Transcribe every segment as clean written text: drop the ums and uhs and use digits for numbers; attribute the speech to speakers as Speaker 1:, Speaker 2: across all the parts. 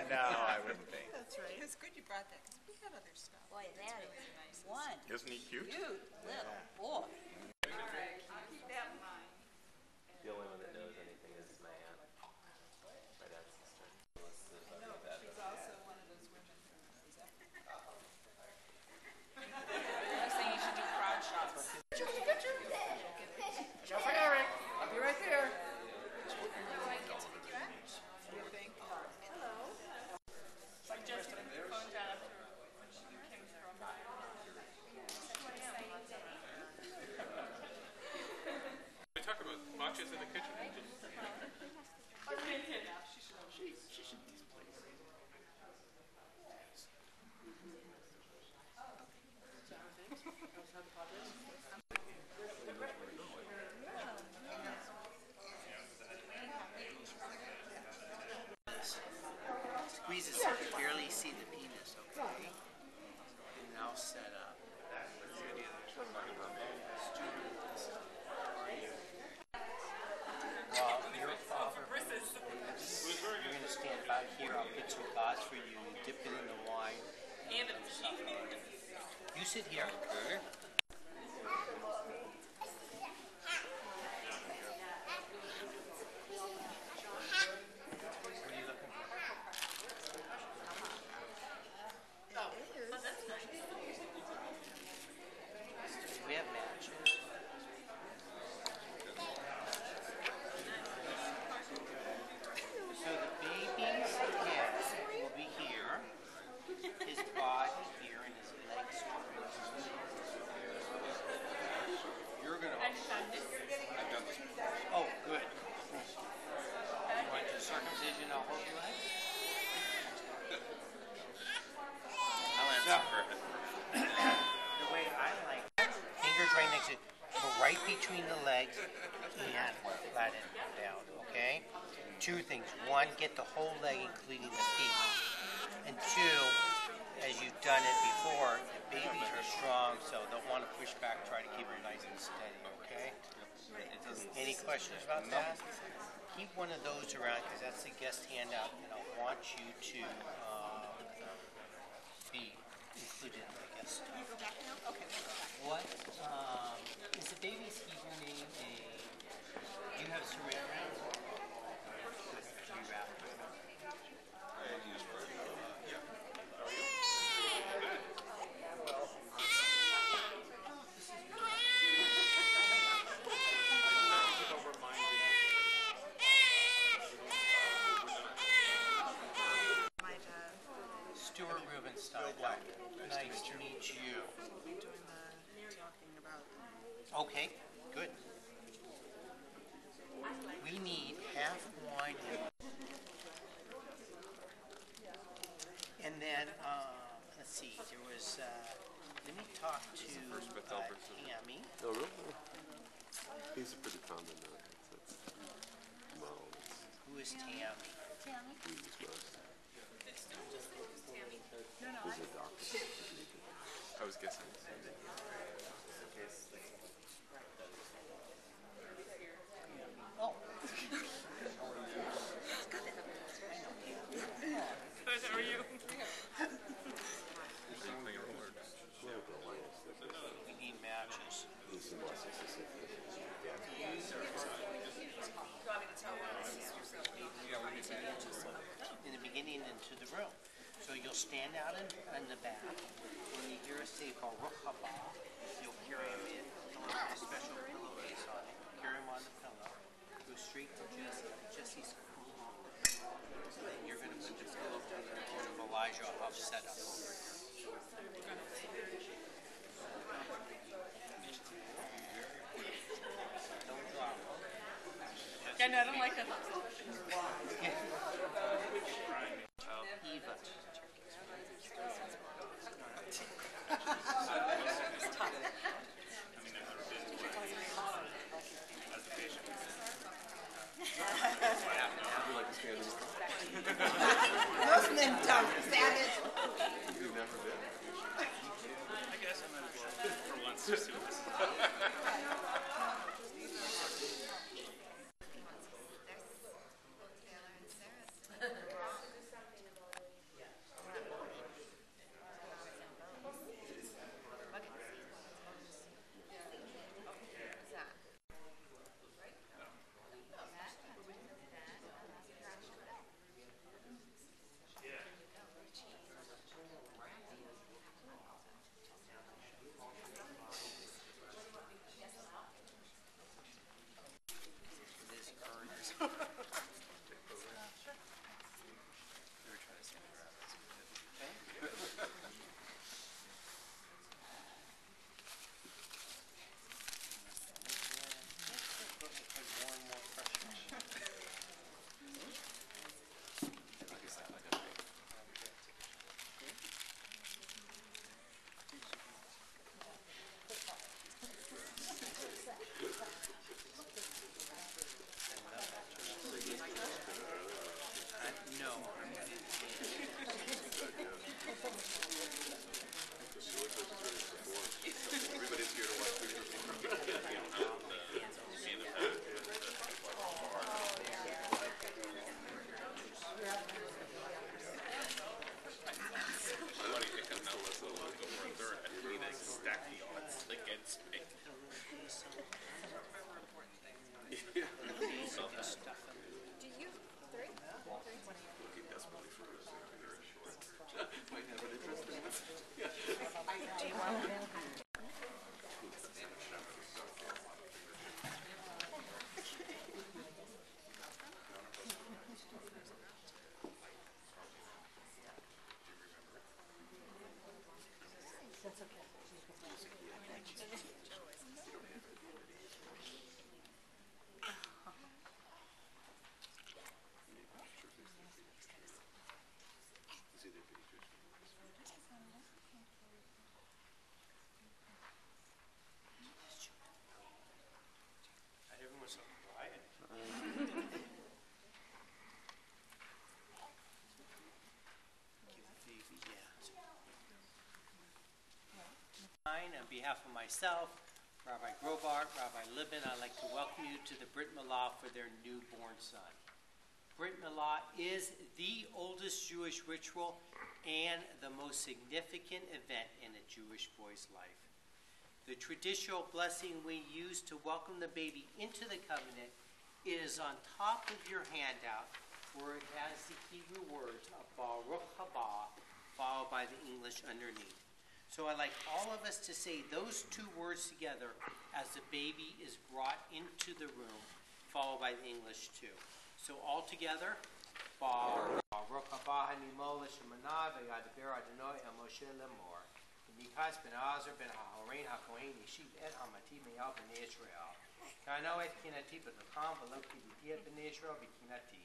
Speaker 1: No, I wouldn't think.
Speaker 2: That's right. It's good you brought that because we have other stuff.
Speaker 3: Boy, that
Speaker 2: really
Speaker 3: is
Speaker 2: nice.
Speaker 3: one.
Speaker 1: Isn't he cute?
Speaker 3: Cute little boy.
Speaker 2: All right, I'll keep that in mind.
Speaker 4: The only one that knows anything is my aunt, my dad's sister.
Speaker 2: No, she's also one of those women who is African. I was saying you should do crowd shots.
Speaker 1: Joe for Eric. I'll be right there.
Speaker 5: We talk about matchas in the kitchen.
Speaker 1: She should be pleased.
Speaker 6: Squeeze it so you can barely see the penis, okay? And now set up. Well, you're going to stand about here. I'll get some thoughts for you. Dip it in the wine. You sit here. Okay. We have matches. So the baby's head will be here, his body here, and his legs. You're gonna. I've done this before. Oh, good. You want your circumcision? I'll hold your leg.
Speaker 1: I'll answer for it.
Speaker 6: The way I like it, fingers right next to it, go right between the legs and flatten it down, okay? Two things. One, get the whole leg, including the feet. And two, as you've done it before, the babies are strong, so they'll want to push back, try to keep them nice and steady, okay? Any questions about that? Keep one of those around because that's the guest handout, and I want you to be included in the guest stuff.
Speaker 2: Go back now? Okay, we'll go back.
Speaker 6: What is the baby's Hebrew name? Do you have saran wrap? Do you wrap it? Stuart Rubenstein. Nice to meet you.
Speaker 2: Talking about
Speaker 6: Okay, good. We need half wine and then, let's see, there was, let me talk to Tammy.
Speaker 4: Oh, really? He's a pretty common model.
Speaker 6: Who is Tammy?
Speaker 3: Tammy.
Speaker 4: He's a doctor.
Speaker 5: I was guessing.
Speaker 6: Oh.
Speaker 2: How are you?
Speaker 6: We need matches. In the beginning into the room. So you'll stand out in the back. When you hear us say Baruch haba, you'll carry him in. With a special pillowcase on it. Carry him on the pillow. Go straight to Jesse. Jesse's cool. And you're going to put the pillow to the corner of Elijah Huff setup. Don't drop him.
Speaker 2: Yeah, no, I don't like that.
Speaker 6: Eva.
Speaker 2: Those men don't, savage.
Speaker 4: You've never been?
Speaker 5: I guess I might as well for once just do this.
Speaker 2: Do you? Three? Do you want to? That's okay.
Speaker 6: Everyone's so quiet. On behalf of myself, Rabbi Grobart, Rabbi Libin, I'd like to welcome you to the Brit Milah for their newborn son. Brit Milah is the oldest Jewish ritual and the most significant event in a Jewish boy's life. The traditional blessing we use to welcome the baby into the covenant is on top of your handout, where it has the Hebrew words of Baruch haba, followed by the English underneath. So I'd like all of us to say those two words together as the baby is brought into the room, followed by the English too. So all together, Baruch haba hanimo l'shemana v'yadaber Adonai el Moshe lemor. Nikas ben Azar ben HaHorein HaKohen Yeshiv et Hamati Meyal b'nei Yisrael. Kano et kinati b'lacham v'lo kidiyeh b'nei Yisrael b'kinati.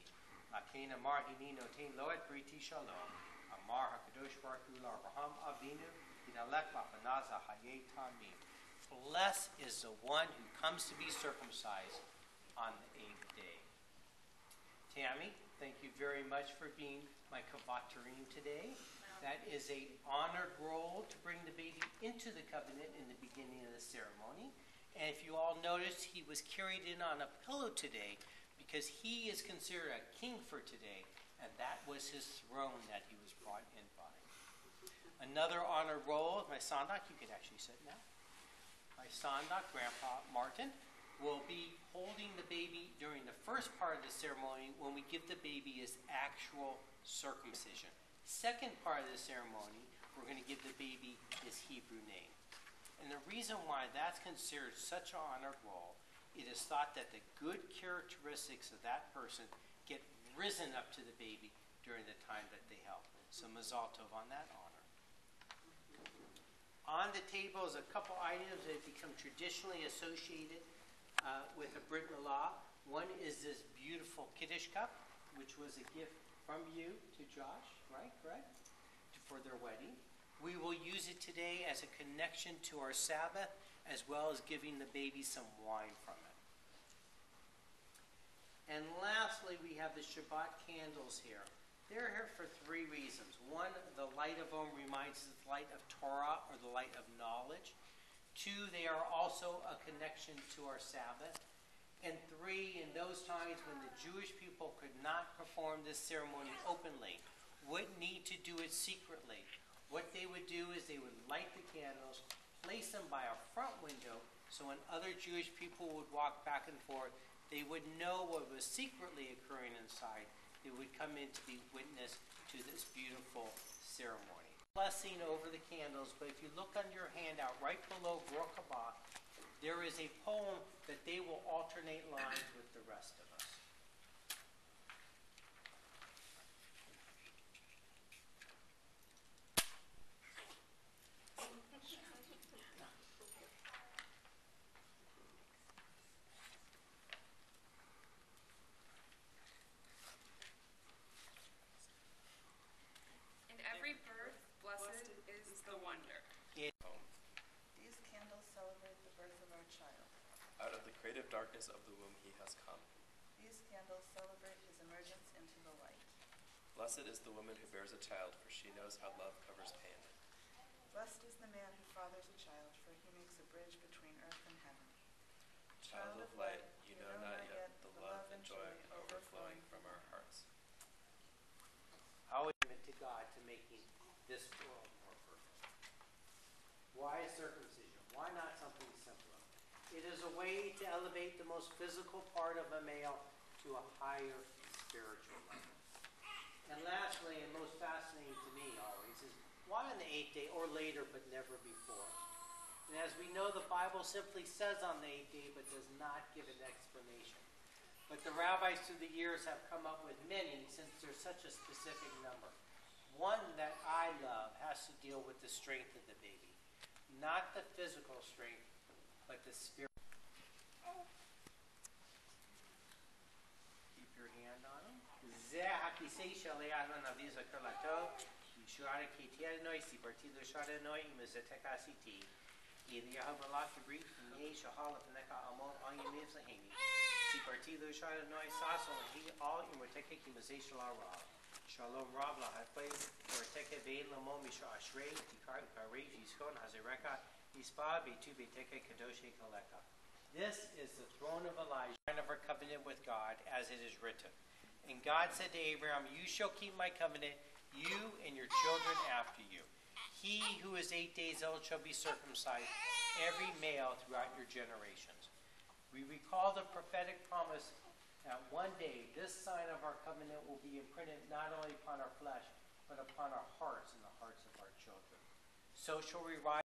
Speaker 6: Lakein amar hini notein lo et briti shalom. Amar HaKadosh Baruch Hu l'Avraham Avinu Yidalek b'panaz ha'chayei tamim. Blessed is the one who comes to be circumcised on the 8th day. Tammy, thank you very much for being my kavaterim today. That is an honored role to bring the baby into the covenant in the beginning of the ceremony. And if you all noticed, he was carried in on a pillow today because he is considered a king for today, and that was his throne that he was brought in by. Another honored role, my sandak, you can actually sit now. My sandak, Grandpa Martin, will be holding the baby during the first part of the ceremony when we give the baby his actual circumcision. Second part of the ceremony, we're going to give the baby his Hebrew name. And the reason why that's considered such an honored role, it is thought that the good characteristics of that person get risen up to the baby during the time that they help. So mazal tov on that honor. On the table is a couple items that become traditionally associated with a Brit Milah. One is this beautiful Kiddush cup, which was a gift from you to Josh, right? Correct? For their wedding. We will use it today as a connection to our Sabbath, as well as giving the baby some wine from it. And lastly, we have the Shabbat candles here. They're here for three reasons. One, the light of them reminds us of the light of Torah, or the light of knowledge. Two, they are also a connection to our Sabbath. And three, in those times when the Jewish people could not perform this ceremony openly, would need to do it secretly, what they would do is they would light the candles, place them by a front window, so when other Jewish people would walk back and forth, they would know what was secretly occurring inside. They would come in to be witness to this beautiful ceremony. Blessing over the candles, but if you look on your handout right below Baruch haba, there is a poem that they will alternate lines with the rest of us.
Speaker 3: In every birth, blessed is the wonder.
Speaker 2: These candles celebrate the birth of our child.
Speaker 4: Out of the creative darkness of the womb he has come.
Speaker 2: These candles celebrate his emergence into the light.
Speaker 4: Blessed is the woman who bears a child, for she knows how love covers pain.
Speaker 2: Blessed is the man who fathers a child, for he makes a bridge between earth and heaven.
Speaker 4: Child of light, you know not yet the love and joy overflowing from our hearts.
Speaker 6: How is it to God to making this world more perfect? Why circumcision? Why not something simpler? It is a way to elevate the most physical part of a male to a higher spiritual level. And lastly, and most fascinating to me always, is why on the 8th day or later but never before? And as we know, the Bible simply says on the 8th day but does not give an explanation. But the rabbis through the years have come up with many since there's such a specific number. One that I love has to deal with the strength of the baby. Not the physical strength, but the spirit. Keep your hand on him. Shalom Rab Lahatway, Vorteke Vein Lamo Misha Ashrei, Tikar Ukare, Jiskon, Hazareka, Ispa, Betu Beteke Kadoshe Kaleka. This is the throne of Elijah, sign of our covenant with God, as it is written. And God said to Abraham, you shall keep my covenant, you and your children after you. He who is 8 days old shall be circumcised, every male throughout your generations. We recall the prophetic promise that one day this sign of our covenant will be imprinted not only upon our flesh, but upon our hearts and the hearts of our children. So shall we rise.